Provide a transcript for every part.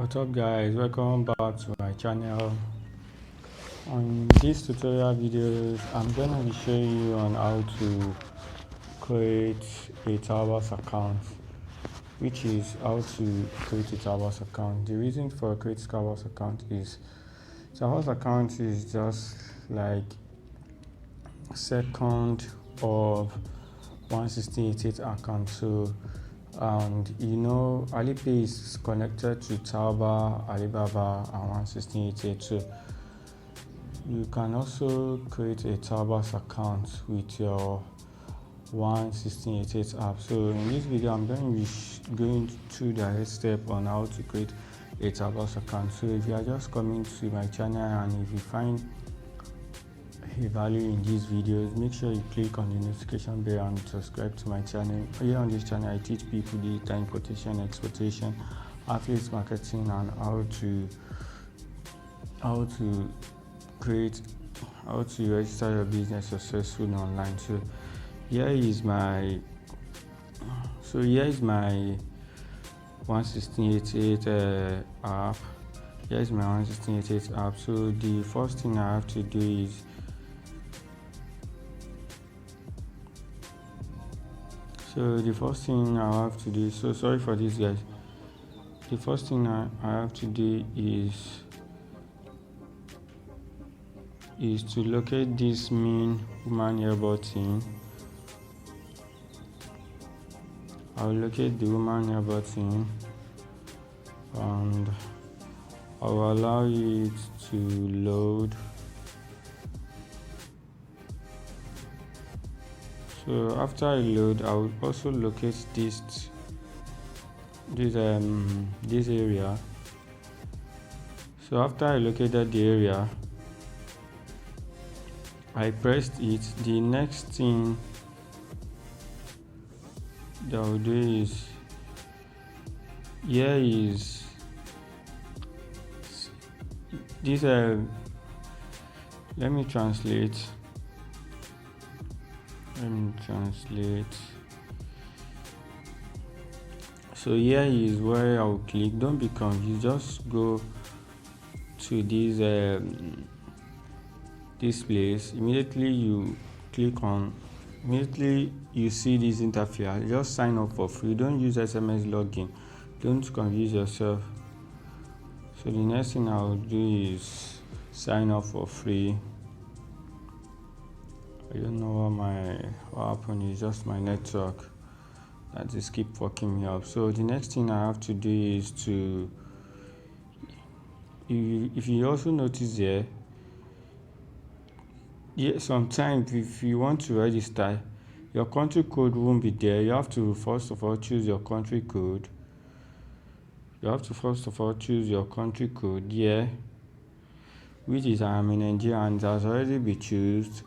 What's up guys, welcome back to my channel. On this tutorial videos I'm gonna be showing you on how to create a Taobao account, which is how to create a Taobao account. The reason for creating Taobao account is Taobao account is just like second of 168 account. So and Alipay is connected to Taobao, Alibaba and 168. So you can also create a Taobao account with your 168 app. So in this video I'm going to be going through the step on how to create a Taobao account. So if you are just coming to my channel and if you find a value in these videos, make sure you click on the notification bell and subscribe to my channel. Here on this channel I teach people data importation, exportation, affiliate marketing, and how to register your business successfully online. So here is my 168 app. Here is my 168 app. So the first thing I have to do is so sorry for this guys. The first thing I have to do is to locate this main woman here button. I'll locate the woman here button and I'll allow it to load. So after I load, I will also locate this area. So after I located the area, I pressed it. The next thing that I'll do is this. Let me translate. So here is where I'll click. Don't be confused, just go to this place. Immediately you see this interface. Just sign up for free. Don't use SMS login. Don't confuse yourself. So the next thing I'll do is sign up for free. I don't know what happened. It's just my network that just keep fucking me up. So the next thing I have to do is if you also notice here, sometimes if you want to register, your country code won't be there. You have to first of all choose your country code. Here, which is I'm in Nigeria and it has already been chosen.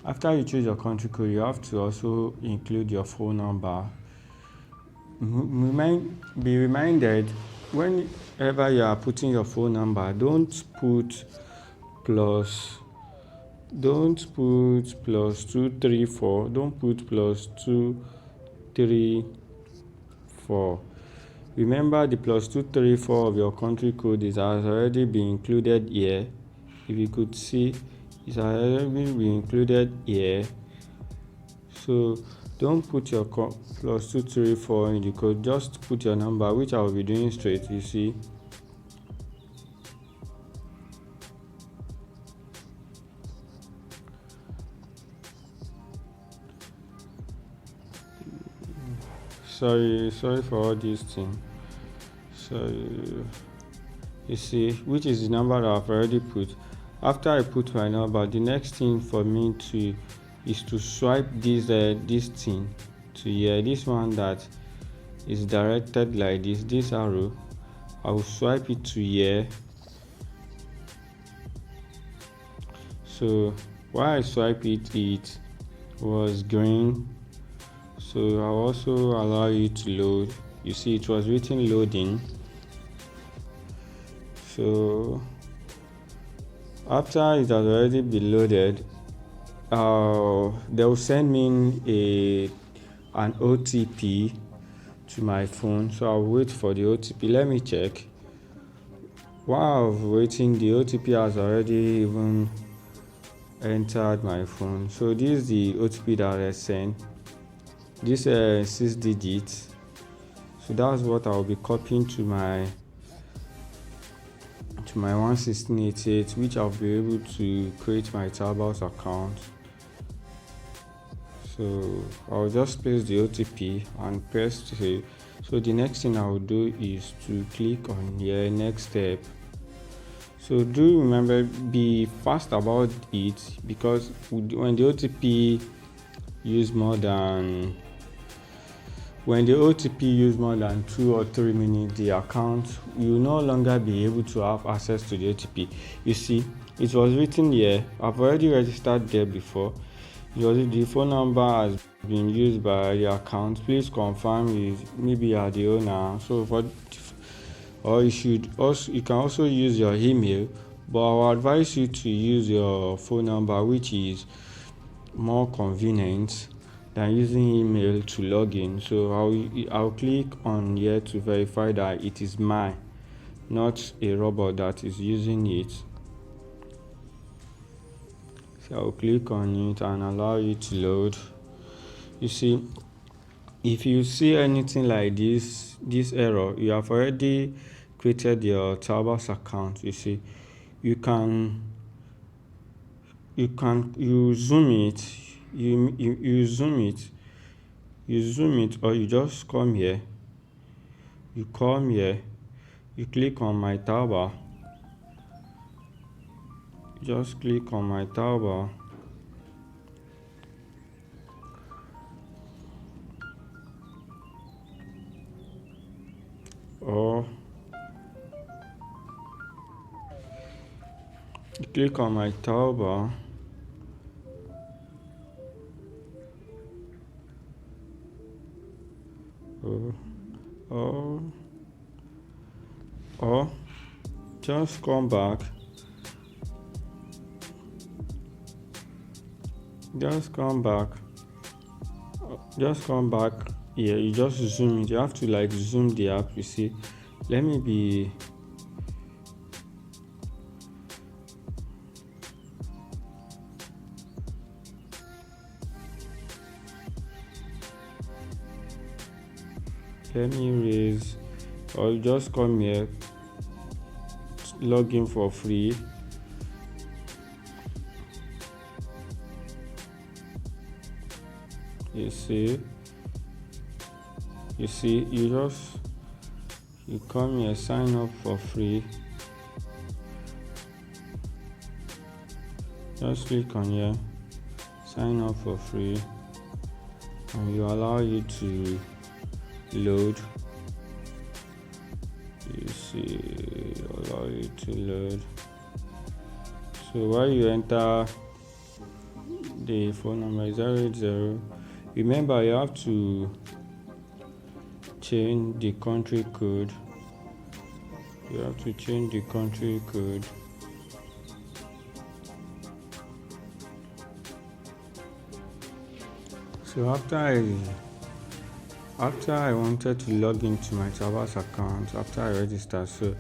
After you choose your country code, you have to also include your phone number. Be reminded, whenever you are putting your phone number, don't put plus 234. Don't put plus 234. Remember, the plus 234 of your country code has already been included here. If you could see, it's already been included here. So don't put your plus 234 in the code. Just put your number, which I will be doing straight. You see. Sorry for all these things. So you see, which is the number that I've already put. After I put my number, the next thing for me is to swipe this thing to here. This one that is directed like this arrow. I will swipe it to here. So while I swipe it was green. So I'll also allow it to load. You see, it was written loading. So after it has already been loaded, they will send me an OTP to my phone. So I'll wait for the OTP. Let me check. while I was waiting, the OTP has already even entered my phone. So this is the OTP that I sent. This 6 digits. So that's what I'll be copying to my 11688, which I'll be able to create my Taobao account. So I'll just place the OTP and press save. So the next thing I will do is to click on here, next step. So do remember, be fast about it, because when the OTP use more than 2 or 3 minutes, the account, you will no longer be able to have access to the OTP. You see, it was written here, I've already registered there before. The phone number has been used by the account. Please confirm is maybe you are the owner. So you can also use your email, but I will advise you to use your phone number, which is more convenient than using email to log in. So I'll click on here to verify that it is mine, not a robot that is using it. So I'll click on it and allow it to load. You see, if you see anything like this error, you have already created your Taobao account. You see, you zoom it, you zoom it, or you just come here, you click on my Taobao, just click on my Taobao, or you click on my Taobao, or just come back, just come back here. You just zoom it. You have to like zoom the app. You see, let me raise, or you just come here, log in for free. You see, you come here, sign up for free. Just click on here, sign up for free, and you allow you to load. You see, allow you to load. So while you enter the phone number 080, remember you have to change the country code. So after I wanted to log into my Taobao account, after I register, so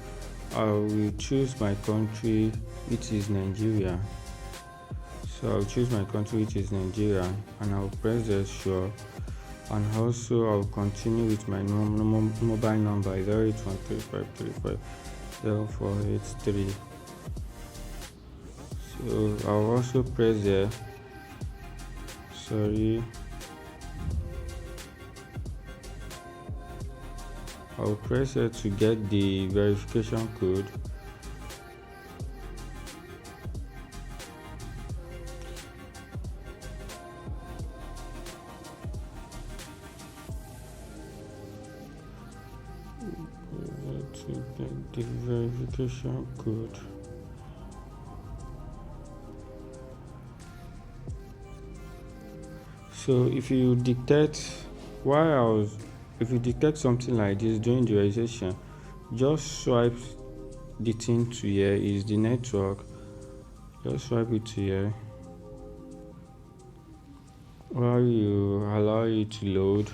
I will choose my country, which is Nigeria. So I'll choose my country, which is Nigeria, and I'll press the sure, and also I'll continue with my mobile number 08135350483. So I'll also press there. I'll press it to get the verification code. To get the verification code. So if you detect something like this during the registration, just swipe the thing to here is the network. Just swipe it to here while you allow it to load.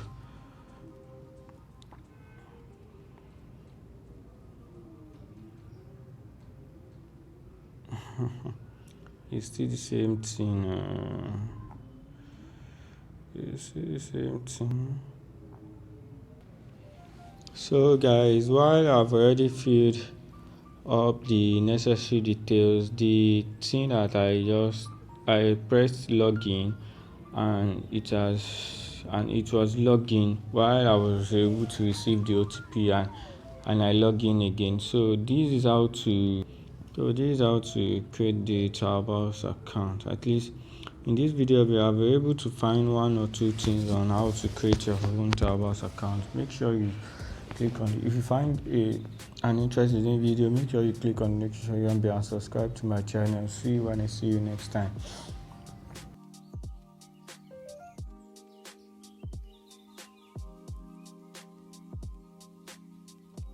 it's still the same thing. It's still the same thing. So guys, while I've already filled up the necessary details, the thing that I pressed login, and it was login while I was able to receive the OTP, and I log in again. This is how to create the Taobao account. At least in this video we are able to find one or two things on how to create your own Taobao account. Make sure you click on it. If you find an interesting video, make sure you click on the notification bell and subscribe to my channel. See you when I see you next time.